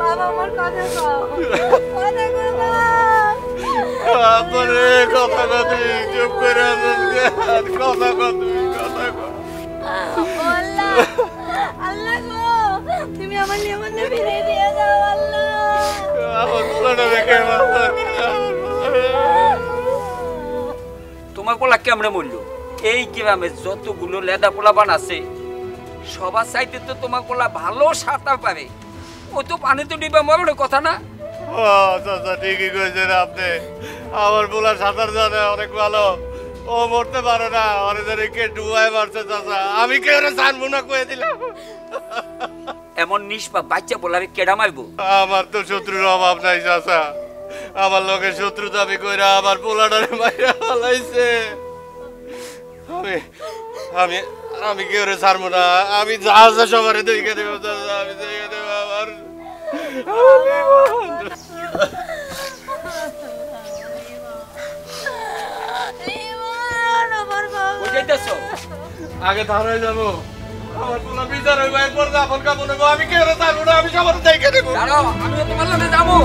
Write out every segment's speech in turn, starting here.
বাবা আমার কথা কও, কথা কও আপরে কথা কথা চুপ করে কথা কথা আল্লাহ আল্লাহ গো, তুমি আমার নিয়মনে ফিরিয়ে দিয়ে দাও আল্লাহ। আমার পোলাটা রেখে তোমার পোলা কেমনে মরল? এই গ্রামে যতগুলো লেদা পোলাপান আছে সবার চাইতে তো তোমার পোলা ভালো সাঁতার পারে, ও তো পানিতে ডিবা মরণের কথা না। চাচা ঠিকই কইছেন আপনি, আমার পোলা সাঁতার জানে অনেক ভালো, ও মরতে পারে না, অনেক কে ডুবায় মারছে চাচা, আমি কে ওরা জানবো না কয়ে দিলাম। এমন নিষ্পাপ বাচ্চা পোলারে কেডা মারবো? আমার তো শত্রুর অভাব নাই চাচা, আমার লোকের শত্রু দাবি কইরা আমার পোলাটারে মাইরা ফেলাইছে। আমি আমি আমি কেউ রে ছাড়বো না, আমি যা যা সবারে দেখে দেবো চাচা, আমি দেখে দেবো আমার আগে ধারে যাবো, আমার পোলা বিচার হইব, এরপর যাবন কাপড় নেবো, আমি কেউ রে ছাড়বো না, আমি সবার দেখে দেবো। আমিও তোমার লগে যাবো।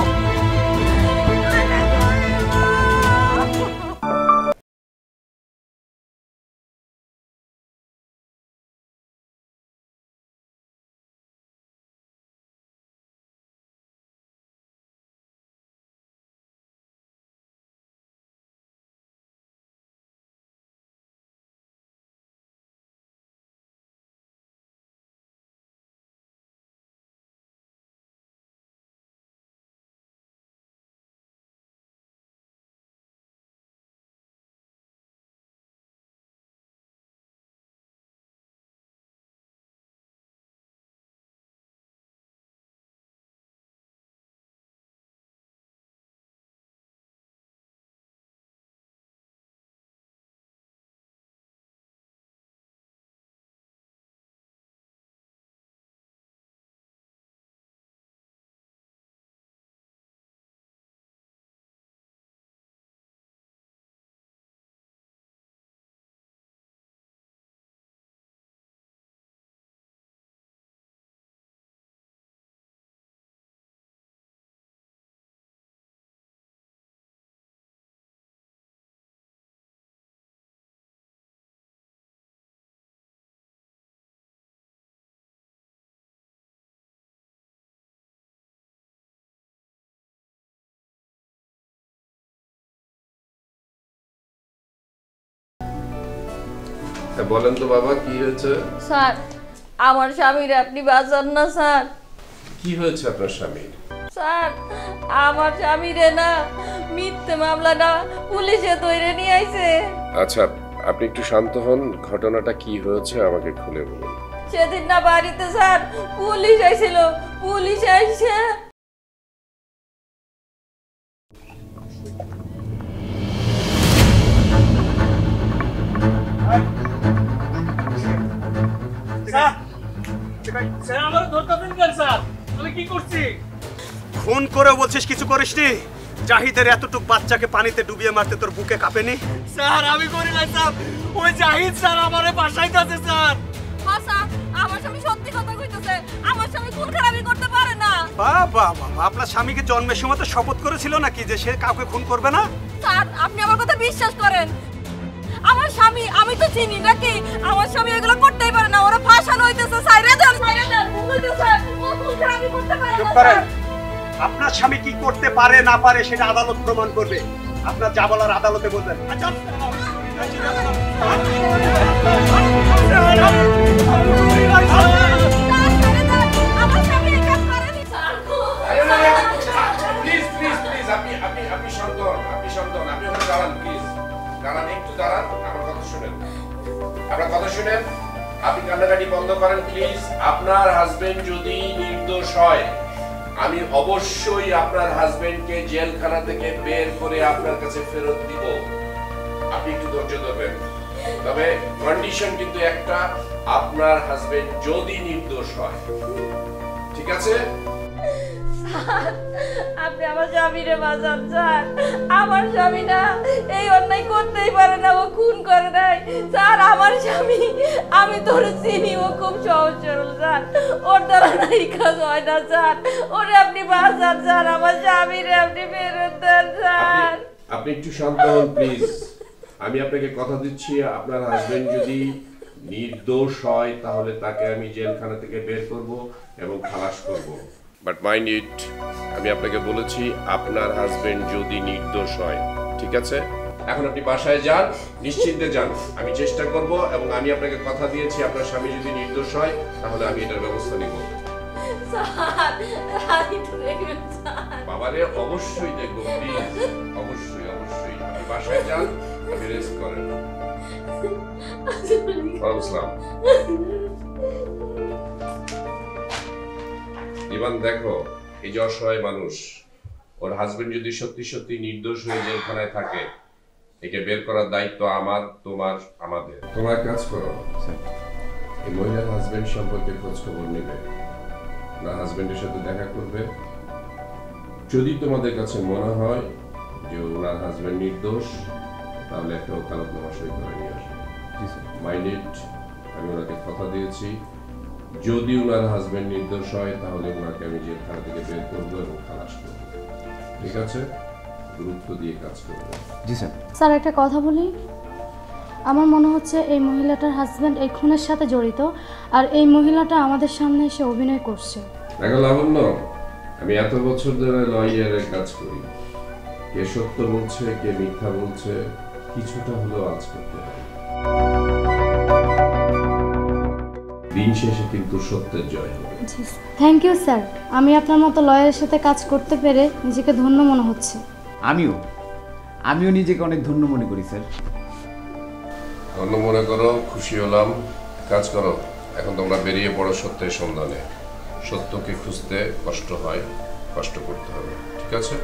বলেন তো বাবা, কি হয়েছে? স্যার আমার স্বামীর আপনি বাঁচান না স্যার। কি হয়েছে আপনার স্বামীর? স্যার আমার স্বামীরে না মিথ্যে মামলাটা পুলিশে ধরে নিয়ে আইছে। আচ্ছা, আপনি একটু শান্ত হন, ঘটনাটা কি হয়েছে আমাকে খুলে বলুন। সেদিন না বাড়িতে স্যার পুলিশ আইছিল, পুলিশ আইছে খুন করে বলছিস কিছু করিসনি? জাহিদের এতটুক বাচ্চাকে পানিতে ডুবিয়ে মারতে তোর বুকে কাঁপেনি? স্যার আমি করি না স্যার, ওই জাহিদ স্যার আমারে বাসাইতাছে স্যার। স্যার আমার স্বামী সত্যি কথা কইতেছে, আমার স্বামী খুন খারাপই করতে পারে না। বাবা বাবা, আপনার স্বামীকে জন্মের সময় তো শপথ করেছিল নাকি যে সে কাউকে খুন করবে না? স্যার আপনি আমার কথা বিশ্বাস করেন, আমার স্বামী আমি তো চিনি নাকি, আমার স্বামী এগুলো করতেই পারে না, ওরা ফাঁসানো হইতেছে। সাইরে দেন বুঝাইতেছে ও খুন খারাপই করতে পারে না। চুপ করেন, আপনার স্বামী কি করতে পারে না পারে সেটা আদালত প্রমাণ করবে, আপনার যা বলার আদালতে বলবেন। আচ্ছা আমার স্বামী এই কাজ করেনি স্যার। প্লিজ প্লিজ প্লিজ, আপনি শান্ত হন, আপনি শান্ত হন, আপনি ওখানে দাঁড়ান, প্লিজ দাঁড়ান, একটু দাঁড়ান, আমার কথা শুনেন, আপনার কথা শুনেন, আপনি কান্নাকাটি বন্ধ করেন প্লিজ। আপনার হাজবেন্ড যদি নির্দোষ হয়, আমি অবশ্যই আপনার হাজবেন্ডকে জেলখানা থেকে বের করে আপনার কাছে ফেরত দিব, আপনি একটু ধৈর্য ধরবেন। তবে কন্ডিশন কিন্তু একটা, আপনার হাজবেন্ড যদি নির্দোষ হয়, ঠিক আছে? আপনি আমার স্বামীরে বাঁচান স্যার। আমার স্বামী না এই অন্যায় করতেই পারে না, ও খুন করে নাই স্যার। আমার স্বামী, আমি তোর চিনি, ও খুব সহজ সরল স্যার, ওর দ্বারা না এই কাজ হয় না স্যার। ওরে আপনি বাঁচান স্যার, আমার স্বামীরে আপনি ফেরত দেন স্যার। আপনি একটু শান্ত হন প্লিজ। আমি আপনাকে কথা দিচ্ছি, আপনার হাজবেন্ড যদি নির্দোষ হয় তাহলে তাকে আমি জেলখানা থেকে বের করব এবং খালাস করব। বাট মাইন্ড ইট, আমি আপনাকে বলেছি আপনার হাজবেন্ড যদি নির্দোষ হয়, ঠিক আছে? এখন আপনি বাসায় যান, নিশ্চিন্তে যান। আমি চেষ্টা করব এবং আমি আপনাকে কথা দিয়েছি আপনার স্বামী যদি নির্দোষ হয় তাহলে আমি এটার ব্যবস্থা নিব। বাবারে অবশ্যই দেখবো প্লিজ, অবশ্যই অবশ্যই। আপনি বাসায় যান, আপনি রেস্ট করেন। আসসালাম। ইভান দেখো, এই যে অসহায় মানুষ, ওর হাজবেন্ড যদি সত্যি সত্যি নির্দোষ হয়ে জেলখানায় থাকে, একে বের করার দায়িত্ব আমার, তোমার, আমাদের। তোমার কাজ করো, এই মহিলার হাজবেন্ড সম্পর্কে খোঁজ খবর নেবে, না হাজবেন্ডের সাথে দেখা করবে। যদি তোমাদের কাছে মনে হয় যে ওনার হাজবেন্ড নির্দোষ, তাহলে একটা ওকালতনামা সই করে নিয়ে আসবে। মাইন্ড ইট, আমি ওনাকে কথা দিয়েছি যদি ওনার হাজবেন্ড নির্দোষ হয় তাহলে ওনাকে আমি জেলখানা থেকে বের করবো এবং খালাস করবো, ঠিক আছে? গুরুত্ব দিয়ে কাজ করবো। জি স্যার। স্যার একটা কথা বলি, আমার মনে হচ্ছে এই মহিলাটার হাজব্যান্ড এই খুনের সাথে জড়িত, আর এই মহিলাটা আমাদের সামনে এসে অভিনয় করছে। দেখো লাবণ্য, আমি এত বছর ধরে লয়ারের কাজ করি, কে সত্য বলছে কে মিথ্যা বলছে কিছুটা হলেও আজ করতে হয়। দিন শেষে কিন্তু সত্যের জয় হবে। থ্যাংক ইউ স্যার, আমি আপনার মতো লয়ারের সাথে কাজ করতে পেরে নিজেকে ধন্য মনে হচ্ছে। আমিও নিজেকে অনেক ধন্য মনে করি স্যার। ধন্য মনে করো, খুশি হলাম। কাজ করো, এখন তোমরা বেরিয়ে পড়ো সত্যের সন্ধানে। সত্যকে খুঁজতে কষ্ট হয়, কষ্ট করতে হবে, ঠিক আছে?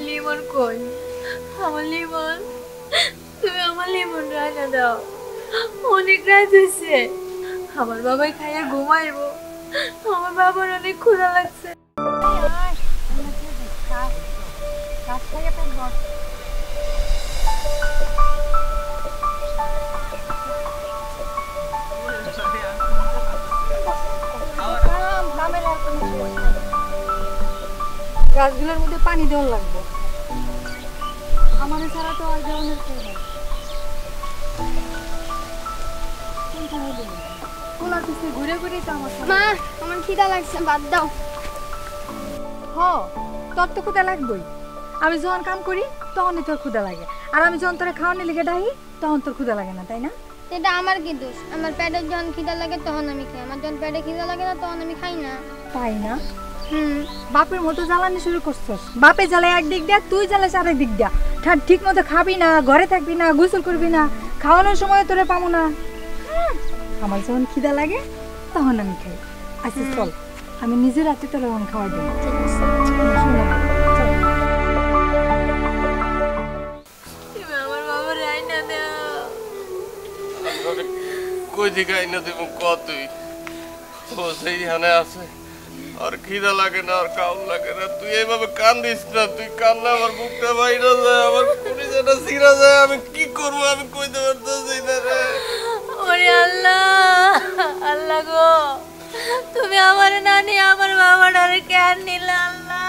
লিমন কই? আমার লিমন, তুমি আমার লিমন রাখা দাও, অনেক রাত হয়েছে। আমার বাবাই খাইয়া ঘুমাইবো, আমার বাবার অনেক ক্ষুধা লাগছে। গাছগুলোর মধ্যে পানি দেওয়া লাগবে, আমাদের ছাড়া তো আর দেওয়ানোর কেউ নেই। ঘুরে ঘুরে তো আমার মা, আমার খিদা লাগছে, বাদ দাও। তোর তো ক্ষুদা লাগবেই। আমি যখন কাম করি তখনই তোর ক্ষুদা লাগে, আর আমি যখন তোরে খাওয়ানি লিখে ডাহি তখন তোর ক্ষুদা লাগে না, তাই না? এটা আমার কি দোষ? আমার পেটে যখন খিদা লাগে তখন আমি খাই, আমার যখন পেটে খিদা লাগে না তখন আমি খাই না। তাই না? বাপের মতো জ্বালানি শুরু করছস। বাপে জ্বালায় একদিক দিয়া, তুই জ্বালাস আরেক দিক দিয়া। ঠিক মতো খাবি না, ঘরে থাকবি না, গোসল করবি না, খাওয়ানোর সময় তোরে পাবো না। আমার যখন খিদা লাগে তখন আমি খাই। আচ্ছা চল, আমি নিজের রাতে তোর এখন খাওয়াই দেবো। আমার বাবা রাইনা দাও। কই দিকে আইনা দেব কতই ও সেইখানে আছে, আর খিদা লাগে না, আর কাউন লাগে না। তুই এইভাবে কান্দিস না, তুই কান্না আমার বুকটা বাইরে যায়, আমার কলিজাটা ছিঁড়া যায়। আমি কি করবো আমি কইতে পারতেছি না রে। ওরে আল্লাহ, আল্লাহ গো, তুমি আমার নানি আমার বাবাটারে কেন নিলে? আল্লাহ,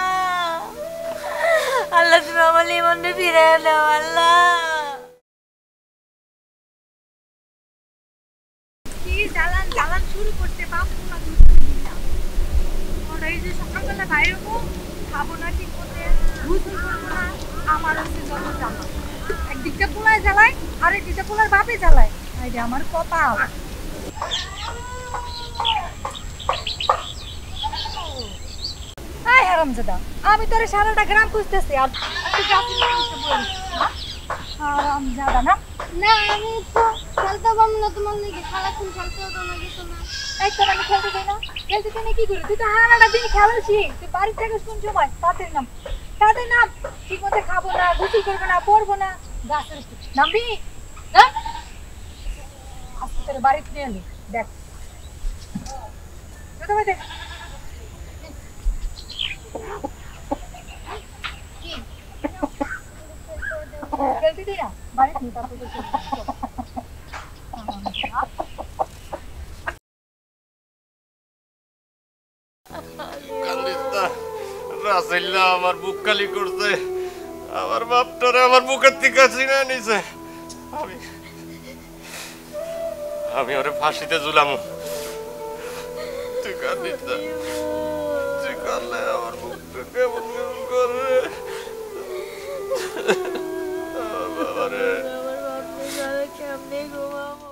আল্লাহ তুমি আমার লিমনকে ফিরে দাও। আল্লাহ, কি জ্বালান জ্বালান শুরু করতে পারবো না। এই যে সকালবেলা বাইরে খাবো না ঠিক মতো, আমার হচ্ছে যত জ্বালা, একদিকটা পোলায় জ্বালায় আর একদিকটা পোলার বাপে জ্বালায়, আরে আমার কপাল। আয় হারামজাদা, আমি তোরে সারাটা গ্রাম খুঁজতেছি আর তুই গাছে খুঁজতে বলিস হারামজাদা না। না আমি তো খেলতে পারবো না তোমার লেগে, সারাক্ষণ খেলতে হতো না কিছু না। এই তোর আমি খেলতে দিই না, খেলতে দিই কি করি? তুই তো হারাটা দিন খেলাছি, তুই বাড়ি থেকে কোন সময় তাদের নাম ঠিক মতো খাবো না, গোসল করবো না, পড়বো না, গাছের নামবি না। আজকে তোর বাড়িতে নিয়ে এলি, দেখ দেখ খেলতে দিই না বাড়িতে নিয়ে, তারপর রাসেল্লা আমার বুক খালি করছে, আমার বাপটারে আমার বুকের থেকে ছিনে নিছে। আমি ওরে ফাঁসিতে ঝুলাম। তুই কান্দিস না, তুই কাঁদলে আমার বুকটা কেমন কেমন করে। বাবারে কেমনে ঘুমাবো?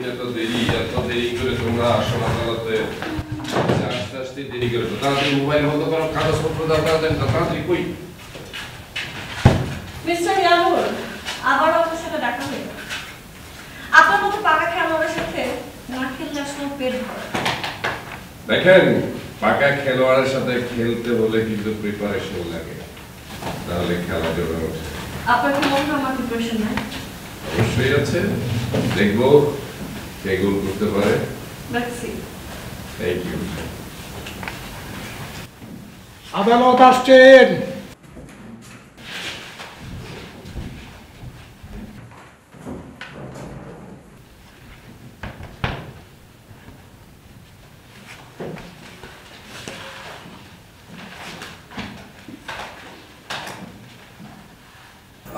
এত দেরি করে তোমরা আসো আদালতে, আস্তে আস্তে দেরি করে তাড়াতাড়ি মোবাইল বন্ধ করো, কাগজপত্র দাও তাড়াতাড়ি। কই মিস্টার ইয়ানুর, আবার আপনার সাথে দেখা হলো। আপনার মতো পাকা খেলোয়াড়ের সাথে না খেললে আসলে পেট ভরে। দেখেন, পাকা খেলোয়াড়ের সাথে খেলতে হলে কিন্তু প্রিপারেশন লাগে, তাহলে খেলা যাবে। আপনার কি মনে হয় আমার প্রিপারেশন নাই? অবশ্যই আছে, দেখবো কে গোল করতে পারে। দেখছি। Thank you. আদালত আসছেন।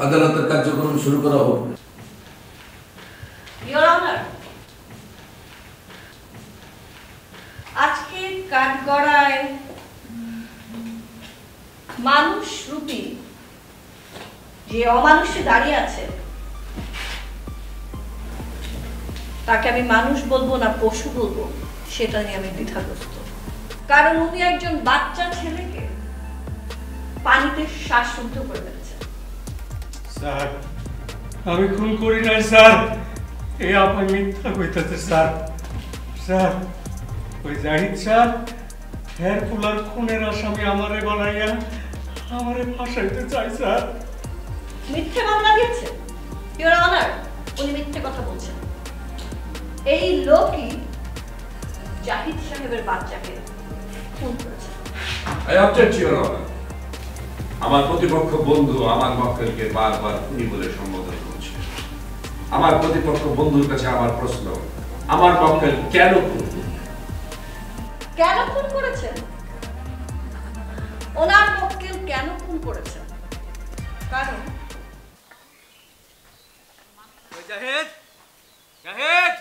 আদালতের কার্যক্রম শুরু করা হোক। ইওর অনার, আজকে কাঠগড়ায় মানুষ রূপী যে অমানুষে দাঁড়িয়ে আছে, তাকে আমি মানুষ বলবো না পশু বলবো সেটা নিয়ে আমি দ্বিধাগ্রস্ত। কারণ উনি একজন বাচ্চা ছেলেকে পানিতে শ্বাসরুদ্ধ করে ফেলেছে। স্যার, আমি খুন করি নাই স্যার, এই আপনি মিথ্যা কইতেছে স্যার। স্যার, ওই জাহিদ স্যার হের পুলার খুনের আসামি আমারে বানাইয়া আমারে ফাঁসাইতে চাই স্যার। মিথ্যে মামলা দিয়েছে ইওর অনার, উনি মিথ্যে কথা বলছেন। এই লোকই জাহিদ সাহেবের বাচ্চাকে খুন করেছে। I object your honour. আমার প্রতিপক্ষ বন্ধু আমার মক্কেলকে বারবার খুনি বলে সম্বোধন করছে। আমার প্রতিপক্ষ বন্ধুর কাছে আমার প্রশ্ন, আমার মক্কেল কেন খুন করেছেন? ওনার মক্কেল কেন খুন করেছেন? কারণ জাহিদ, জাহিদ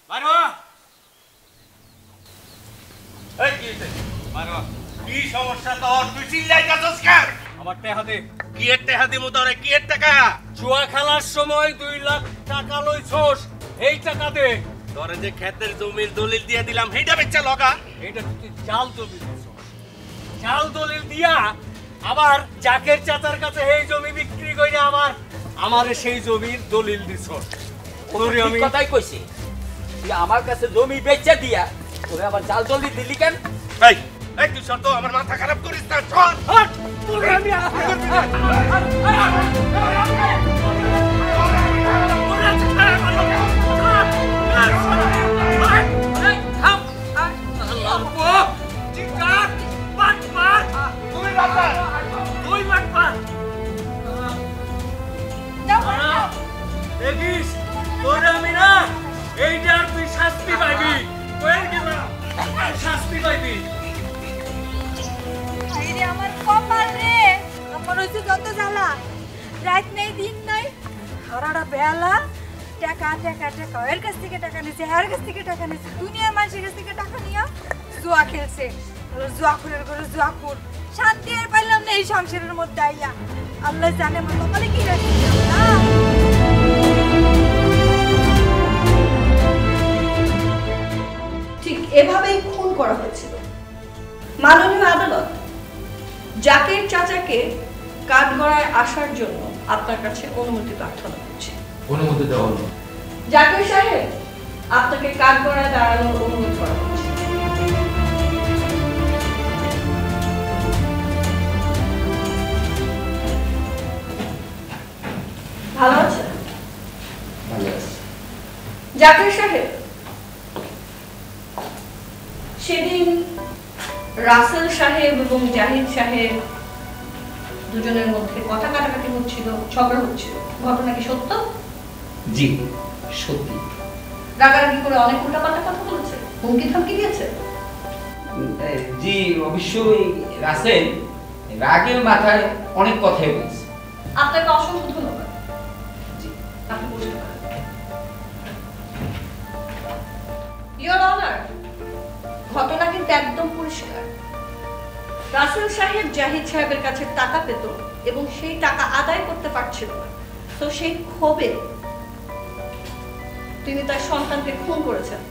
মারো। এই কি মারো, কি সমস্যা তোর? তুই চিল্লাইতাছস কেন? আমার টাকা দে। কি এর টাকা দিমু তোরে? কি এর টাকা? জুয়া খেলার সময় 2 লাখ টাকা লইছস, এই টাকা দে। তোরে যে ক্ষেতের জমির দলিল দিয়ে দিলাম সেইটা বেচা লগা। এইটা তুই জাল দলিল দিছস। জাল দলিল দিয়া আবার জাকের চাচার কাছে এই জমি বিক্রি কইরা আমারে সেই জমির দলিল দিছস। ওরে আমি কথাই কইছি, তুই আমার কাছে জমি বেচে দিয়া তোরে আবার জাল দলিল দিলি কেন? এই এই তুই সর তো, আমার মাথা খারাপ করিস না, চল হট। ওরে আমি দেখিস তোরে আমি না, এইটার তুই শাস্তি পাইবি। শাস্তি পাইবি। আমার কপাল রে, আমার হচ্ছে যত জ্বালা, রাত নেই দিন নাই, সারাটা বেলা টাকা টাকা টাকা এর কাছ থেকে টাকা নিছে, এর কাছ থেকে টাকা নিছে, দুনিয়ার মানুষের কাছ থেকে টাকা নিয়ে জুয়া খেলছে। জুয়াখুরের ঘরে জুয়াখুর, শান্তি আর পাইলাম না এই সংসারের মধ্যে আইয়া। আল্লাহ জানে আমার কপালে কি রাখছে না। ঠিক এভাবেই খুন করা হয়েছিল। মাননীয় আদালত, জাকের চাচাকে কাঠগড়ায় আসার জন্য আপনার কাছে অনুমতি প্রার্থনা করছি। অনুমতি দেওয়া হলো। জাকের সাহেব, আপনাকে কাঠগড়ায় দাঁড়ানোর অনুরোধ করা হচ্ছে। ভালো আছে? ভালো আছে। জাকের সাহেব, সেদিন রাসেল সাহেব এবং জাহিদ সাহেব দুজনের মধ্যে কথা কাটাকাটি হচ্ছিল, ঝগড়া হচ্ছিল, ঘটনা কি সত্য? জি সত্যি। রাগারাগি করে অনেক উল্টাপাল্টা কথা বলেছে, হুমকি থামকি দিয়েছে? জি অবশ্যই। রাসেল রাগের মাথায় অনেক কথাই বলছে। আপনাকে অসংখ্য ধন্যবাদ। জি, আপনি বসতে পারেন। ইওর অনার, ঘটনা কিন্তু একদম পরিষ্কার। রাসেল সাহেব জাহিদ সাহেবের কাছে টাকা পেত এবং সেই টাকা আদায় করতে পারছিল না, তো সেই ক্ষোভে তিনি তার সন্তানকে খুন করেছেন।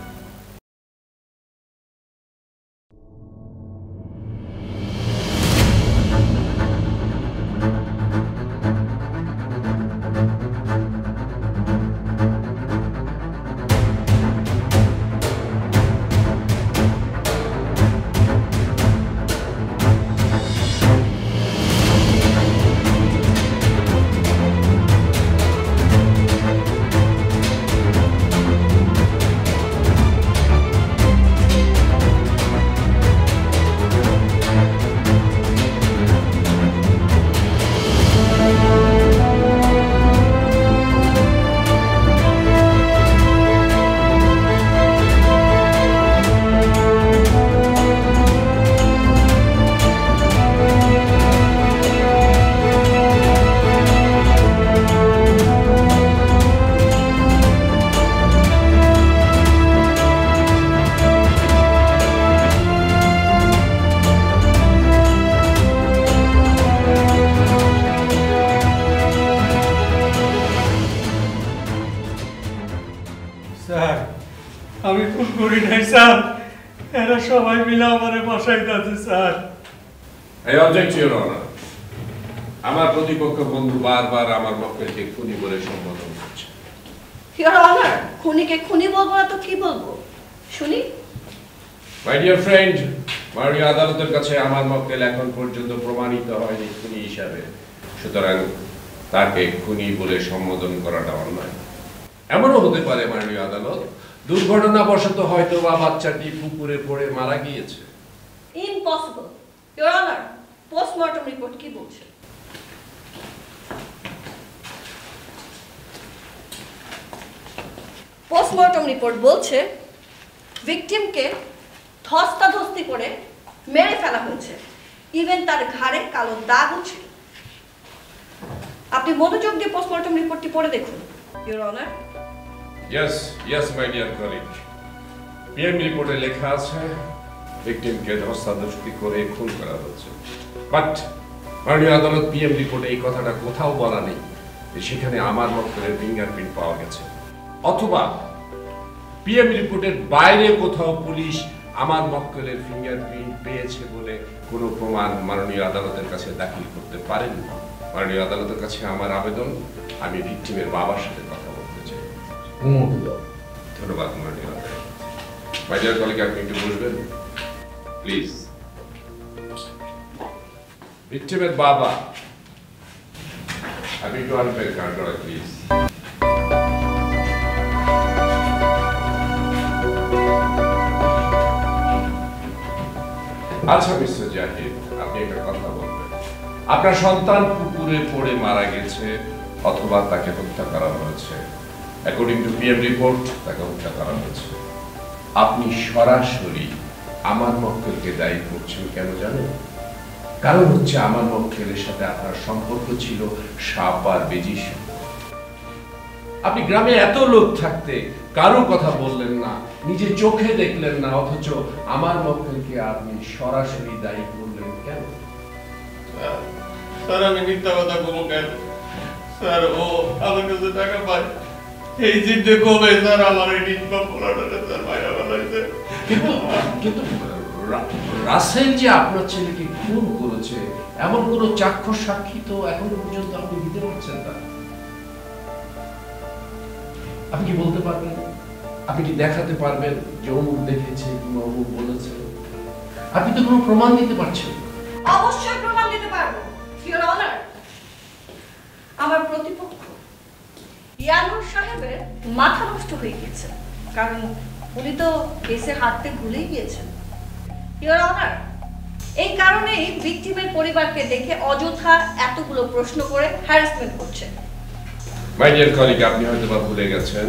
আমি খুন করি নাই স্যার, এরা সবাই মিলে আমারে বাসায় যাচ্ছে স্যার। এই অবজেক্ট ইওর অনার, আমার প্রতিপক্ষ বন্ধু বারবার আমার পক্ষে খুনি বলে সম্বোধন করছে। ইওর অনার, খুনিকে খুনি বলবো না তো কি বলবো শুনি? মাই ডিয়ার ফ্রেন্ড, মাননীয় আদালতের কাছে আমার মক্কেল এখন পর্যন্ত প্রমাণিত হয়নি খুনি হিসাবে, সুতরাং তাকে খুনি বলে সম্বোধন করাটা অন্যায়। এমনও হতে পারে মাননীয় আদালত, দুর্ঘটনাবশত হয়তো বা বাচ্চাটি পুকুরে পড়ে মারা গিয়েছে। Impossible. Your honour, postmortem report কি বলছে? পোস্টমর্টম রিপোর্ট বলছে ভিকটিমকে ধস্তাধস্তি করে মেরে ফেলা হয়েছে, ইভেন তার ঘাড়ে কালো দাগও ছিল। আপনি মনোযোগ দিয়ে পোস্টমর্টম রিপোর্টটি পড়ে দেখুন your honour. Yes, my dear colleague. PM রিপোর্টে লেখা আছে ভিকটিমকে ধস্তাধস্তি করে খুন করা হয়েছে। বাট মাননীয় আদালত, PM রিপোর্টে এই কথাটা কোথাও বলা নেই যে সেখানে আমার মক্কেলের ফিঙ্গারপ্রিন্ট পাওয়া গেছে, অথবা PM রিপোর্টের বাইরে কোথাও পুলিশ আমার মক্কেলের ফিঙ্গারপ্রিন্ট পেয়েছে বলে কোনো প্রমাণ মাননীয় আদালতের কাছে দাখিল করতে পারেন না। মাননীয় আদালতের কাছে আমার আবেদন, আমি ভিকটিমের বাবার সাথে কথা বলতে চাই। ধন্যবাদ মাননীয় আদালত। মাই ডিয়ার কলিগ, আপনি একটু বসবেন প্লিজ। ভিকটিমের বাবা, আপনি একটু আনবেন কার্ডটা প্লিজ। আচ্ছা মিস্টার জাহিদ, আপনি একটা কথা বলবেন। আপনার সন্তান পুকুরে পড়ে মারা গেছে অথবা তাকে হত্যা করা হয়েছে। অ্যাকর্ডিং টু PM রিপোর্ট তাকে হত্যা করা হয়েছে। আপনি সরাসরি আমার মক্কেলকে দায়ী করছেন কেন জানেন? কারণ হচ্ছে আমার মক্কেলের সাথে আপনার সম্পর্ক ছিল সাপ আর বেজির সম্পর্ক। আপনি গ্রামে এত লোক থাকতে কারো কথা বললেন না, নিজে চোখে দেখলেন না, অথচ আমার মক্কেলকে আপনি সরাসরি দায়ী করলেন কেন? স্যার আমি মিথ্যা কথা বলবো কেন? স্যার ও আমার কাছে টাকা পায়, এই চিন্তা কবে স্যার আমার এই নিষ্পাপ পোলাটারে স্যার মাইরা বানাইছে। কিন্তু রাসেল যে আপনার ছেলেকে খুন করেছে এমন কোন চাক্ষুষ সাক্ষী তো এখনো পর্যন্ত আপনি দিতে পারছেন না। আপনি কি বলতে পারবেন, আপনি কি দেখাতে পারবেন যে অমুক দেখেছে কিংবা অমুক বলেছে? আপনি তো কোনো প্রমাণ দিতে পারছেন না। অবশ্যই প্রমাণ দিতে পারবো ইওর অনার। আমার প্রতিপক্ষ ইয়ানুর সাহেবের মাথা নষ্ট হয়ে গেছে, কারণ উনি তো কেসে হাঁটতে ভুলেই গিয়েছেন ইওর অনার। এই কারণেই ভিকটিমের পরিবারকে দেখে অযথা এতগুলো প্রশ্ন করে হ্যারাসমেন্ট করছে। মাই ডিয়ার কলিগ, আপনি হয়তো বা ভুলে গেছেন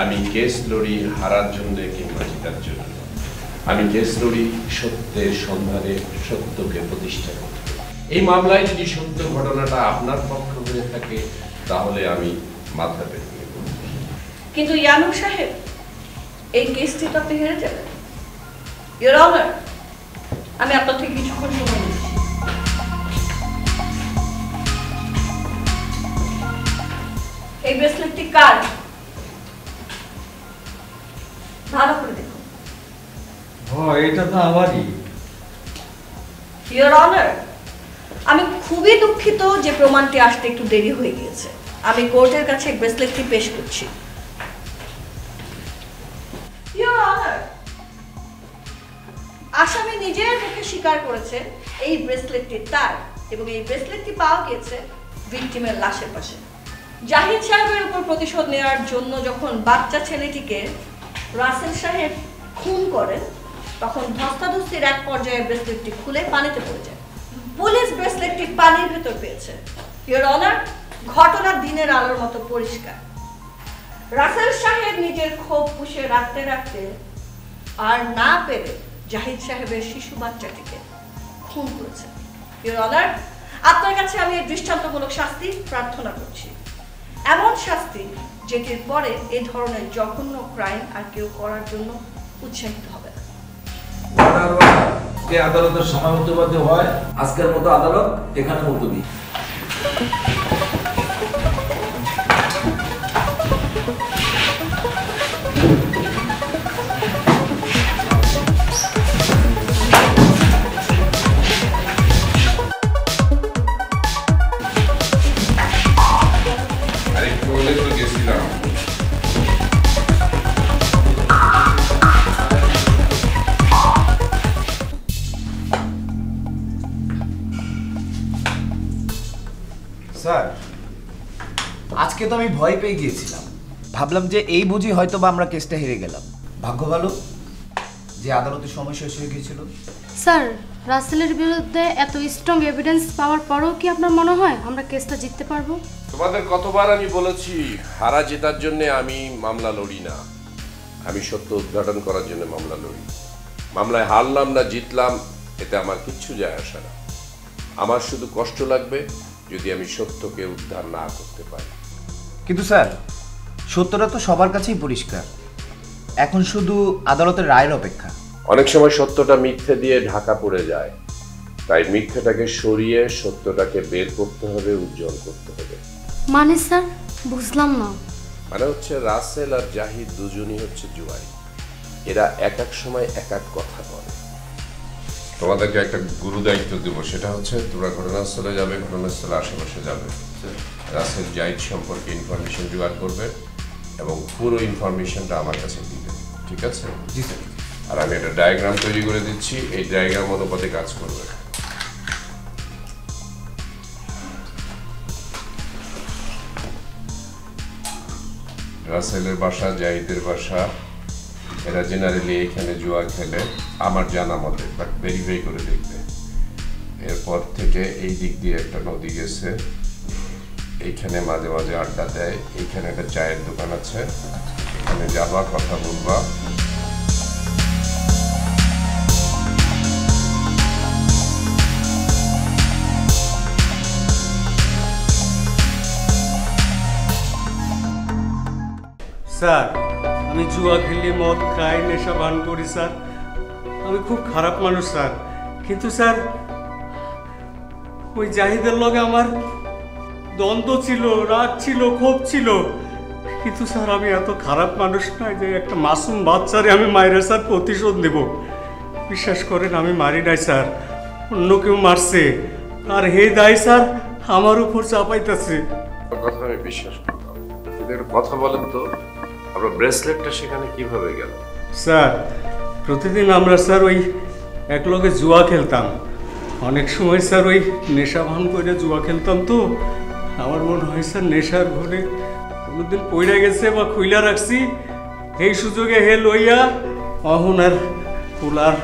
আমি কেস লড়ি হারার জন্য কিংবা জেতার জন্য। আমি কেস লড়ি সত্যের সন্ধানে, সত্যকে প্রতিষ্ঠা করতে। এই মামলায় যদি সত্য ঘটনাটা আপনার পক্ষ হয়ে থাকে তাহলে আমি মাথা পেতে নেব। কিন্তু ইয়ানুর সাহেব, এই কেসটি তো আপনি হেরে যাবেন ইওর অনার। আমি আপনার থেকে কিছুক্ষণ সময় নিচ্ছি। এই ব্রেসলেটটি কার? ভালো করে দেখুন। এটা তো আমারই। ইওর অনার, আমি খুবই দুঃখিত যে প্রমাণটি আসতে একটু দেরি হয়ে গিয়েছে। আমি কোর্টের কাছে ব্রেসলেটটি পেশ করছি। ইওর অনার, আসামি নিজের মুখে স্বীকার করেছে এই ব্রেসলেটটি তার, এবং এই ব্রেসলেটটি পাওয়া গিয়েছে ভিকটিমের লাশের পাশে। জাহিদ সাহেবের উপর প্রতিশোধ নেওয়ার জন্য যখন বাচ্চা ছেলেটিকে রাসেল সাহেব খুন করেন, তখন ধস্তাধস্তির এক পর্যায়ে ব্রেসলেটটি খুলে পানিতে পড়ে যায়। পুলিশ ব্রেসলেটটি পানির ভেতর পেয়েছে ইওর অনার। ঘটনা দিনের আলোর মতো পরিষ্কার। রাসেল সাহেব নিজের ক্ষোভ পুষে রাখতে রাখতে আর না পেরে জাহিদ সাহেবের শিশু বাচ্চাটিকে খুন করেছে ইওর অনার। আপনার কাছে আমি এই দৃষ্টান্তমূলক শাস্তি প্রার্থনা করছি, এমন শাস্তি যেটির পরে এই ধরনের জঘন্য ক্রাইম আর কেউ করার জন্য উৎসাহিত হবে না। আদালতের সময় মতো হয়। আজকের মতো আদালত এখানে মুলতবি। স্যার, আজকে তো আমি ভয় পেয়ে গিয়েছিলাম, ভাবলাম যে এই বুঝি হয়তো বা আমরা কেসটা হেরে গেলাম। ভাগ্য ভালো যে আদালতের সময় শেষ হয়ে গিয়েছিল। স্যার, রাসেলের বিরুদ্ধে এত স্ট্রং এভিডেন্স পাওয়ার পরেও কি আপনার মনে হয় আমরা কেসটা জিততে পারবো? তোমাদের কতবার আমি বলেছি হারা জেতার জন্য আমি মামলা লড়ি না, আমি সত্য উদ্ঘাটন করার জন্য মামলা লড়ি। মামলায় হারলাম না জিতলাম এতে আমার কিচ্ছু যায় আসে না। আমার শুধু কষ্ট লাগবে যদি আমি সত্যকে উদ্ধার না করতে পারি। কিন্তু স্যার, সত্যটা তো সবার কাছেই পরিষ্কার, এখন শুধু আদালতের রায়ের অপেক্ষা। অনেক সময় সত্যটা মিথ্যে দিয়ে ঢাকা পড়ে যায়, তাই মিথ্যেটাকে সরিয়ে সত্যটাকে বের করতে হবে, উজ্জ্বল করতে হবে। মানে স্যার, বুঝলাম না। মানে হচ্ছে রাসেল আর জাহিদ দুজনই হচ্ছে জুয়ারি, এরা এক এক সময় এক এক কথা বলে। তোমাদেরকে একটা গুরু দায়িত্ব দেবো, সেটা হচ্ছে তোমরা ঘটনাস্থলে যাবে, ঘটনাস্থলে আশেপাশে যাবে, রাসেল জাহিদ সম্পর্কে ইনফরমেশন জোগাড় করবে এবং পুরো ইনফরমেশনটা আমার কাছে দিবে, ঠিক আছে? জি স্যার। আর আমি একটা ডায়াগ্রাম তৈরি করে দিচ্ছি, এই ডায়াগ্রাম অনুপাতে কাজ করবে। রাসেলের বাসা, জাহিদের বাসা, এরা জেনারেলি এখানে জুয়া খেলে আমার জানা মতে, বাট ভেরিফাই করে দেখবে। এরপর থেকে এই দিক দিয়ে একটা নদী গেছে, এইখানে মাঝে মাঝে আড্ডা দেয়, এইখানে একটা চায়ের দোকান আছে, এখানে যাবা, কথা বলবা। স্যার আমি জুয়া খেলি, মদ খাই, নেশা পান করি স্যার। আমি খুব খারাপ মানুষ স্যার। কিন্তু স্যার ওই জাহিদের লগে আমার দ্বন্দ্ব ছিল, রাগ ছিল, ক্ষোভ ছিল। কিন্তু স্যার আমি এত খারাপ মানুষ নয় যে একটা মাসুম বাচ্চারে আমি মাইরে স্যার প্রতিশোধ নেব। বিশ্বাস করেন আমি মারি নাই স্যার, অন্য কেউ মারছে। আর হে দায় স্যার আমার উপর চাপাইতেছে। কথা আমি বিশ্বাস করলাম, কিন্তু একটা কথা বলেন তো, আপনার ব্রেসলেটটা সেখানে কিভাবে গেল? স্যার প্রতিদিন আমরা স্যার ওই একলগে জুয়া খেলতাম। অনেক সময় স্যার ওই নেশা ভান করে জুয়া খেলতাম, তো আমার মনে হয় স্যার নেশার ঘরে কোনোদিন পইরা গেছে বা খুইলা রাখছি। এই সুযোগে হে লইয়া অহনার পোলার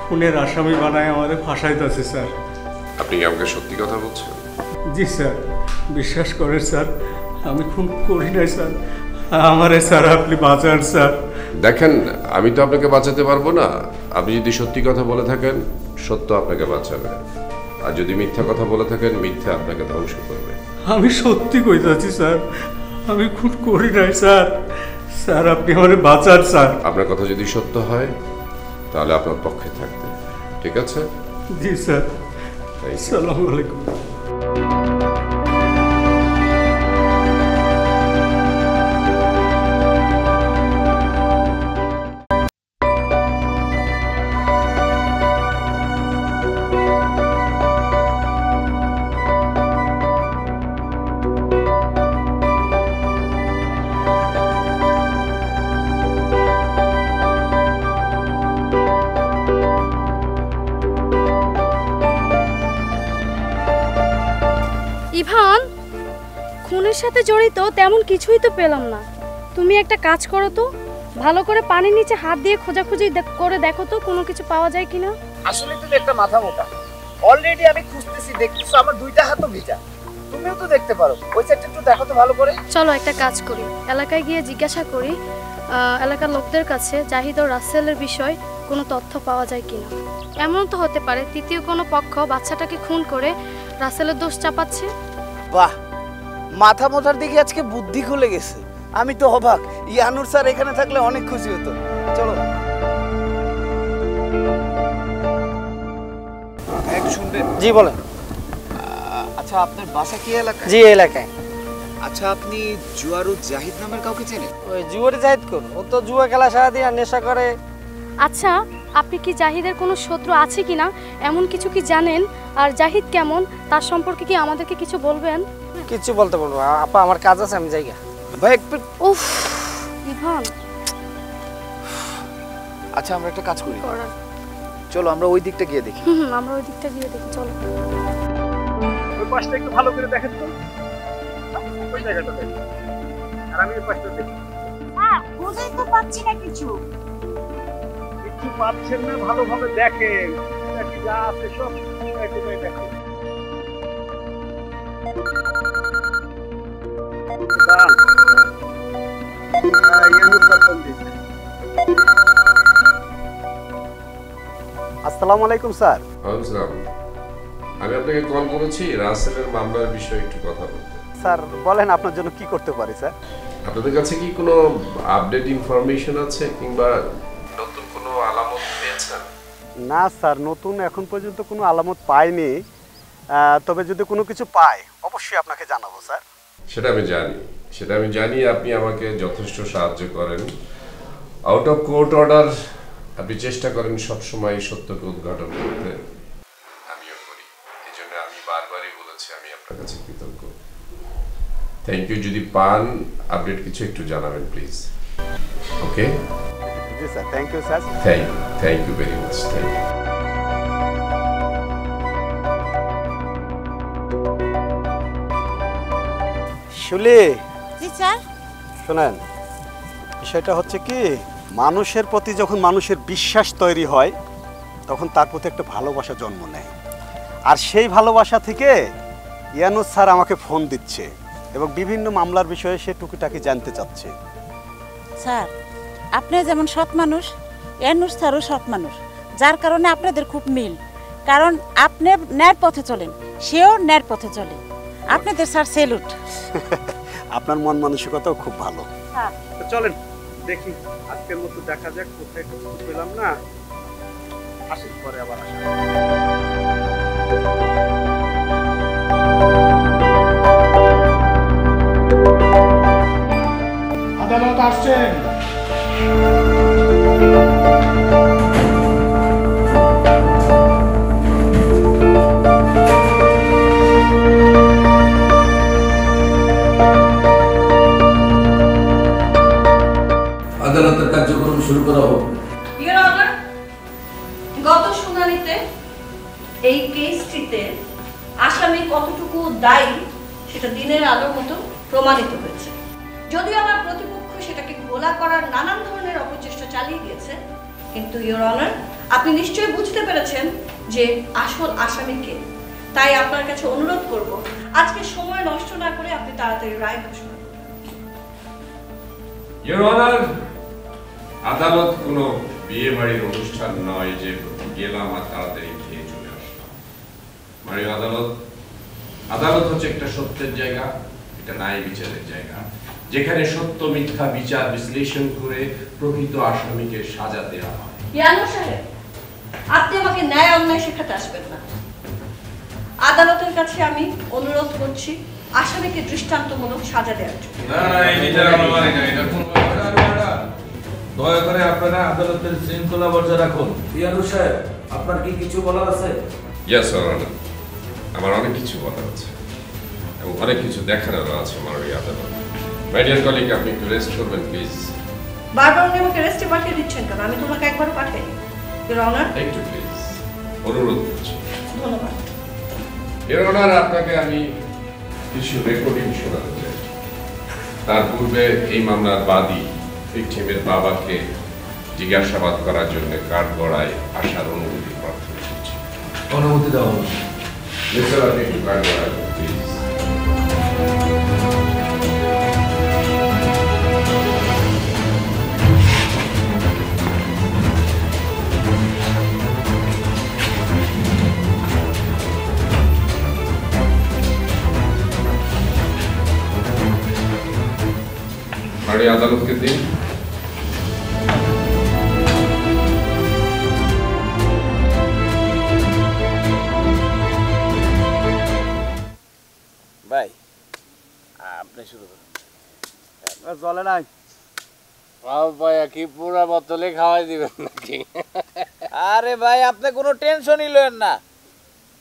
খুনের আসামি বানায় আমাদের ফাঁসাইতেছে স্যার। আপনি কি আমাকে সত্যি কথা বলছেন? জি স্যার, বিশ্বাস করেন স্যার আমি খুন করি নাই স্যার। আমারে স্যার আপনি বাঁচান স্যার। দেখেন আমি তো আপনাকে বাঁচাতে পারবো না। আপনি যদি সত্যি কথা বলে থাকেন সত্য আপনাকে বাঁচাবে, আর যদি মিথ্যা কথা বলে থাকেন মিথ্যা আপনাকে ধ্বংস করবে। আমি সত্যি কইতাছি স্যার, আমি খুন করি নাই স্যার। স্যার আপনি আমারে বাঁচান স্যার। আপনার কথা যদি সত্য হয় তাহলে আপনার পক্ষে থাকতে, ঠিক আছে? জি স্যার। আসসালামু আলাইকুম। খুনের সাথে জড়িত তেমন কিছুই তো পেলাম না। তুমি একটা কাজ করো তো, ভালো করে পানির নিচে হাত দিয়ে খোঁজাখুঁজি করে দেখো তো কোনো কিছু পাওয়া যায় কিনা। আসলে তুমি একটা মাথা মোটা। অলরেডি আমি খুঁজতেছি, দেখতেছো আমার দুইটা হাতও ভিজা। তুমিও তো দেখতে পারো, ওই সাইডটা একটু দেখো তো ভালো করে। চলো একটা কাজ করি, এলাকায় গিয়ে জিজ্ঞাসা করি এলাকার লোকদের কাছে জাহিদ ও রাসেলের বিষয় কোনো তথ্য পাওয়া যায় কিনা। এমন তো হতে পারে তৃতীয় কোনো পক্ষ বাচ্চাটাকে খুন করে রাসেলের দোষ চাপাচ্ছে। বাহ, মাথা মোটার দিকে আজকে বুদ্ধি খুলে গেছে। আমি তো অবাক, ইয়ানুর স্যার এখানে থাকলে অনেক খুশি হতো। চলো। শুনবেন? জি বলেন। আচ্ছা আপনার বাসা কি এলাকায়? জি এলাকায়। আচ্ছা আপনি জুয়ারু জাহিদ নামের কাউকে চেনেন? ওই জুয়ারু জাহিদ কোন? ও তো জুয়া খেলা সারাদিন আর নেশা করে। আচ্ছা আপনি কি জাহিদের কোনো শত্রু আছে কিনা এমন কিছু কি জানেন? আর জাহিদ কেমন তার সম্পর্কে কি আমাদেরকে কিছু বলবেন? কিছু বলতে বলবো আপা, আমার কাজ আছে, আমি যাইগা। ভাই একটু উফ ইভান। আচ্ছা আমরা একটা কাজ করি, চলো আমরা ওই দিকটা গিয়ে দেখি। আমরা ওই দিকটা গিয়ে দেখি, চলো। ওই পাশটা একটু ভালো করে দেখেন তো, ওই জায়গাটা দেখেন, আর আমি ওই পাশটা দেখি। হ্যাঁ বুঝেই তো পাচ্ছি না কিছু। কিছু পাচ্ছেন না, ভালোভাবে দেখেন যা আছে সব একটু দেখেন। আসসালামু আলাইকুম স্যার। আসসালাম। আমি আপনাকে কল করেছি রাসেলের মামলার বিষয়ে একটু কথা বলতে। স্যার বলেন আপনার জন্য কি করতে পারি স্যার? আপনাদের কাছে কি কোনো আপডেট ইনফরমেশন আছে কিংবা নতুন কোনো আলামত পেয়েছেন? না স্যার, নতুন এখন পর্যন্ত কোনো আলামত পাইনি, তবে যদি কোনো কিছু পাই অবশ্যই আপনাকে জানাবো স্যার। সেটা আমি জানি আপনি আমাকে যথেষ্ট সাহায্য করেন। আউট অফ কোর্ট অর্ডার আপনি চেষ্টা করেন সবসময় সত্যকে উদ্ঘাটন করতে, আমিও করি। এই জন্য আমি বারবারই বলেছি আমি আপনার কাছে কৃতজ্ঞ। Thank you. যদি পান আপডেট কিছু একটু জানাবেন প্লিজ। ওকে? জি sir, thank you sir. Thank you very much. Thank you. শুলি? জি স্যার। শুনেন, বিষয়টা হচ্ছে কি, মানুষের প্রতি যখন মানুষের বিশ্বাস তৈরি হয় তখন তার প্রতি একটা ভালোবাসা জন্ম নেয়। আর সেই ভালোবাসা থেকে ইয়ানুস স্যার আমাকে ফোন দিচ্ছে এবং বিভিন্ন মামলার বিষয়ে সে টুকিটাকি জানতে চাচ্ছে। স্যার আপনি যেমন সৎ মানুষ, ইয়ানুস স্যারও সৎ মানুষ, যার কারণে আপনাদের খুব মিল। কারণ আপনি ন্যায়ের পথে চলেন, সেও ন্যায়ের পথে চলে। আপনাদের স্যার সেলুট। আপনার মন মানসিকতাও খুব ভালো। হ্যাঁ চলেন দেখি, আজকের মতো দেখা যাক, কোথায় কিছু পেলাম না, আসি পরে আবার আসা। আদালত আসছেন। আদালতের কার্যক্রম শুরু করা হোক। ইওর অনার, গত শুনানিতে এই কেসটিতে আসামি কতটুকু দায়ী সেটা দিনের আলোর মতো প্রমাণিত হয়েছে। যদিও আমার প্রতিপক্ষ সেটাকে ঘোলা করার নানান ধরনের অপচেষ্টা চালিয়ে গিয়েছে, কিন্তু ইওর অনার আপনি নিশ্চয়ই বুঝতে পেরেছেন যে আসল আসামিকে। তাই আপনার কাছে অনুরোধ করব আজকে সময় নষ্ট না করে আপনি তাড়াতাড়ি রায় ঘোষণা করুন। ইওর অনার, আদালত কোনো বিয়ে বাড়ির অনুষ্ঠান নয় যে গেলাম আর তাড়াতাড়ি খেয়ে চলে আসলাম। মাননীয় আদালত, আদালত হচ্ছে একটা সত্যের জায়গা, এটা ন্যায় বিচারের জায়গা, যেখানে সত্য মিথ্যা বিচার বিশ্লেষণ করে প্রকৃত আসামিকে সাজা দেওয়া হয়। ইয়ানো সাহেব, আপনি আমাকে ন্যায় অন্যায় শেখাতে আসবেন না। আদালতের কাছে আমি অনুরোধ করছি আসামিকে দৃষ্টান্তমূলক সাজা দেওয়ার জন্য। না না, এই বিচার আমরা মানি না, এটা কোন দয়া করে আপনারা আদালতের শৃঙ্খলা বজায় রাখুন। ইয়ানু সাহেব, আপনার কি কিছু বলার আছে? ইয়েস ইওর অনার, আমার অনেক কিছু বলার আছে এবং অনেক কিছু দেখানোর আছে মাননীয় আদালত। মাই ডিয়ার কলিগ, আপনি একটু রেস্ট করবেন প্লিজ। বারবার উনি আমাকে রেস্টে পাঠিয়ে দিচ্ছেন কেন? আমি তোমাকে একবার পাঠাইনি। ইওর অনার, একটু প্লিজ অনুরোধ করছি। ধন্যবাদ। ইওর অনার, আপনাকে আমি কিছু রেকর্ডিং শোনাতে চাই। তার পূর্বে এই মামলার বাদী ভিকটিমের বাবাকে জিজ্ঞাসাবাদ করার জন্য কাঠগড়ায় আসার অনুমতি প্রার্থনা করছি। অনুমতি দেওয়া হলো। মিস্টার, আপনি একটু কাঠগড়ায় প্লিজ। মাননীয় আদালতকে দিন। ভাই আপনি শুরু করুন। চলে নাই কি পুরা বোতলে খাওয়াই দিবেন নাকি? আরে ভাই, আপনি কোনো টেনশনই লয়েন না,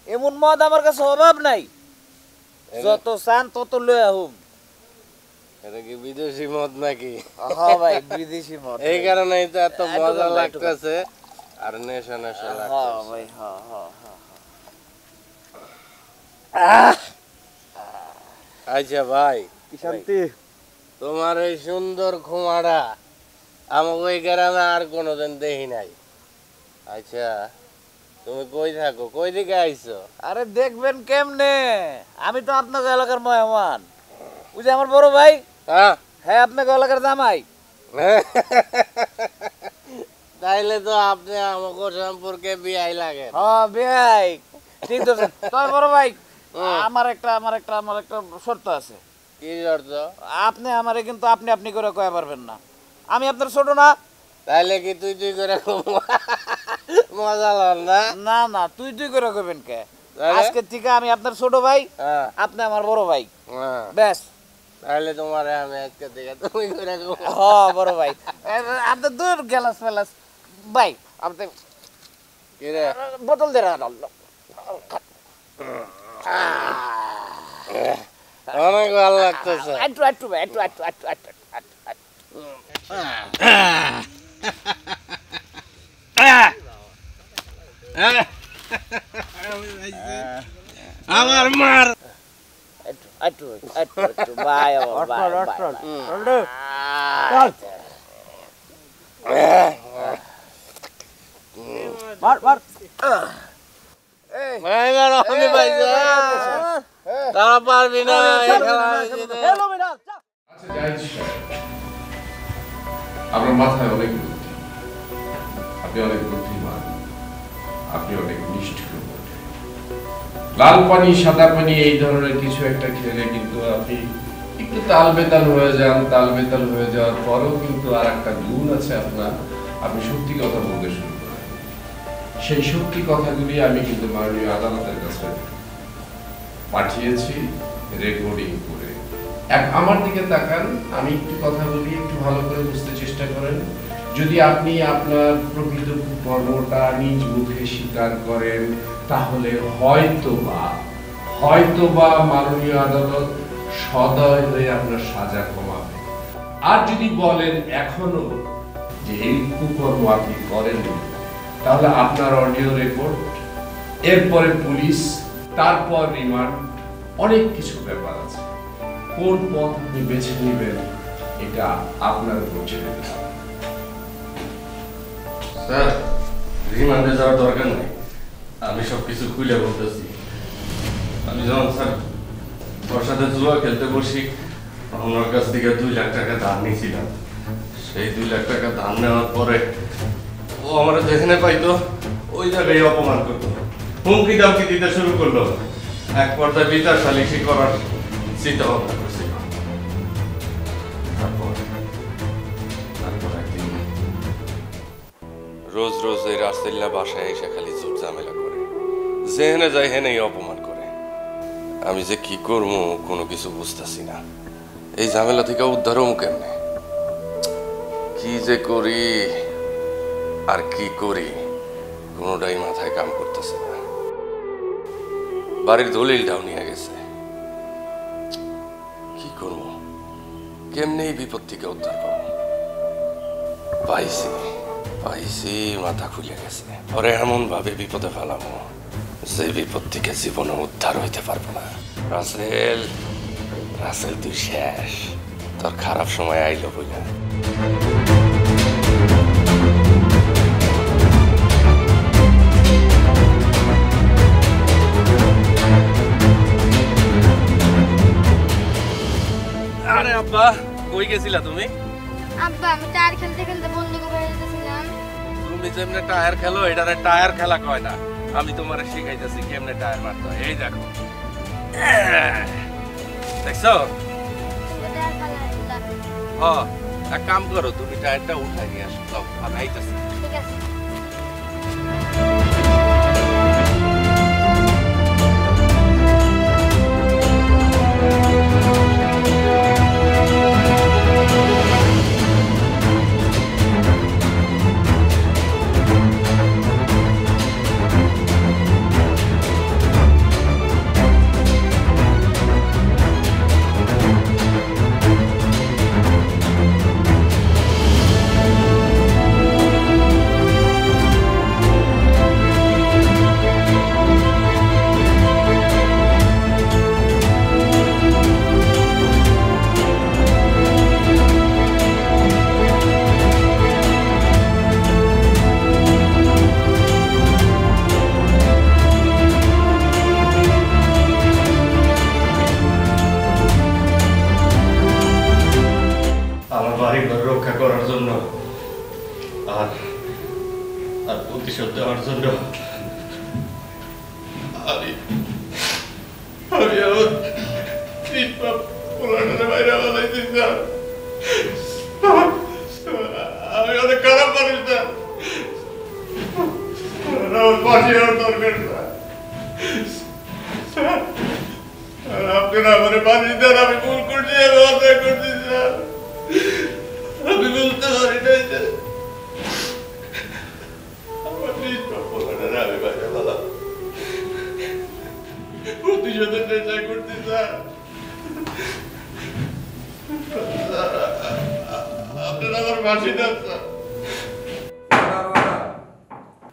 এমন মদ আমার কাছে অভাব নাই, যত চান তত লয়ে আহুম। এটা কি বিদেশি মদ নাকি? হ্যাঁ ভাই, বিদেশি মদ। এই কারণেই তো এত মজা লাগতেছে আর নেশা নেশা লাগতেছে। হ্যাঁ ভাই, হ্যাঁ হ্যাঁ হ্যাঁ। আচ্ছা ভাই, কি শান্তি তোমার এই সুন্দর খুমাড়া আমাকে ওই গ্রামে আর কোনোদিন দেখি নাই। আচ্ছা, তুমি কই থাকো, কই দিকে আইছো? আরে দেখবেন কেমনে, আমি তো আপনাকে এলাকার মেহমান। ওই যে আমার বড় ভাই, হ্যাঁ হ্যাঁ আপনাকে এলাকার জামাই। তাইলে তো আপনি আমাকে সম্পর্কে বিয়াই লাগে। হ্যাঁ বিয়াই, ঠিক তো। তবে বড় ভাই, আমার একটা শর্ত আছে। কি শর্ত? আপনি আমারে কিন্তু আপনি আপনি করে কয়া পারবেন না, আমি আপনার ছোট না। তাইলে কি তুই তুই করে মজা লন না? না না, তুই তুই করে কইবেন কে? আজকে থেকে আমি আপনার ছোট ভাই, আপনি আমার বড় ভাই, ব্যাস। তাহলে তোমার আমি আজকে থেকে তুমি করে হ্যাঁ বড় ভাই। আপনি দূর গেলাস ফেলাস ভাই, আপনি কি রে বোতল দে। অনেক ভালো লাগতেছে। একটু একটু একটু একটু একটু একটু আমার মার একটু একটু একটু একটু ভাই মার মার। তারা পারবি না। আপনার মাথায় অনেক বুদ্ধি, আপনি অনেক বুদ্ধিমান, আপনি অনেক নিষ্ঠুর। লাল পানি সাদা পানি এই ধরনের কিছু একটা খেলে কিন্তু আপনি একটু তাল বেতাল হয়ে যান, তাল বেতাল হয়ে যাওয়ার পরেও কিন্তু আর একটা গুণ আছে আপনার, আপনি সত্যি কথা বলতে শুরু করেন। সেই সত্যি কথাগুলি আমি কিন্তু মাননীয় আদালতের কাছে পাঠিয়েছি রেকর্ডিং করে। আমার দিকে তাকান, আমি একটু কথা বলি, একটু ভালো করে বুঝতে চেষ্টা করেন। যদি আপনি আপনার প্রকৃত কর্মটা নিজ মুখে স্বীকার করেন, তাহলে হয়তোবা মাননীয় আদালত সদয় হয়ে আপনার সাজা কমাবে। আর যদি বলেন এখনো যে এই কুকর্ম আপনি করেন, তাহলে আপনার অডিও রেকর্ড, এরপরে পুলিশ, তারপর রিমান্ড, অনেক কিছু ব্যাপার আছে। কোন পথ আপনি বেছে নেবেন এটা আপনার উপর ছেড়ে দিতে হবে। স্যার, রিমান্ডে যাওয়ার দরকার নেই, আমি সবকিছু খুলে বলতেছি। আমি যখন স্যার তোর সাথে জুয়া খেলতে বসি, তখন ওর কাছ থেকে 2 লাখ টাকা ধার নিয়েছিলাম। সেই 2 লাখ টাকা ধার নেওয়ার পরে ও আমার যেখানে পাইতো ওই জায়গায় অপমান করতো, হুমকি দামকি দিতে শুরু করলো। এক পর্যায়ে বিচার সালিসি করার চিন্তা ভাবনা করছিল। তারপর একদিন রোজ রোজ এই রাস্তাল্লা বাসায় এসে খালি জোর ঝামেলা করে, যেখানে যাই হেনেই অপমান করে। আমি যে কি করবো কোনো কিছু বুঝতেছি না। এই ঝামেলা থেকে উদ্ধার হবো কেমনে? কি যে করি আর কি করি কোনোটাই মাথায় কাম করতেছে না। বাড়ির দলিলটাও নিয়ে গেছে। কি করবো, কেমনে এই বিপদ থেকে উদ্ধার করবো? পাইছি মাথা খুলে গেছে। পরে এমন ভাবে বিপদে ফেলাবো যে বিপদ থেকে জীবনে উদ্ধার হইতে পারবো না। রাসেল তুই শেষ, তোর খারাপ সময় আইলো বইলা। আরে আব্বা, কই গেছিলা তুমি? আব্বা, আমি টায়ার খেলতে খেলতে বন্ধুকে বেড়ে যেতেছিলাম। তুমি যেমনে টায়ার খেলো, এটারে টায়ার খেলা কয় না। আমি তোমারে শিখাইতেছি কেমনে টায়ার মারতে হয়। এই দেখো, দেখছো? এক কাম করো, তুমি টায়ারটা উঠাই নিয়ে আসো। যাও, আমি আইতেছি। ঠিক আছে।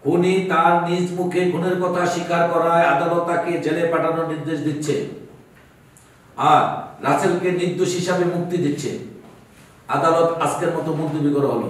খুনি তার নিজ মুখে খুনের কথা স্বীকার করায় আদালত তাকে জেলে পাঠানোর নির্দেশ দিচ্ছে আর রাসেলকে নির্দোষ হিসাবে মুক্তি দিচ্ছে। আদালত আজকের মতো মুলতবি করা হলো।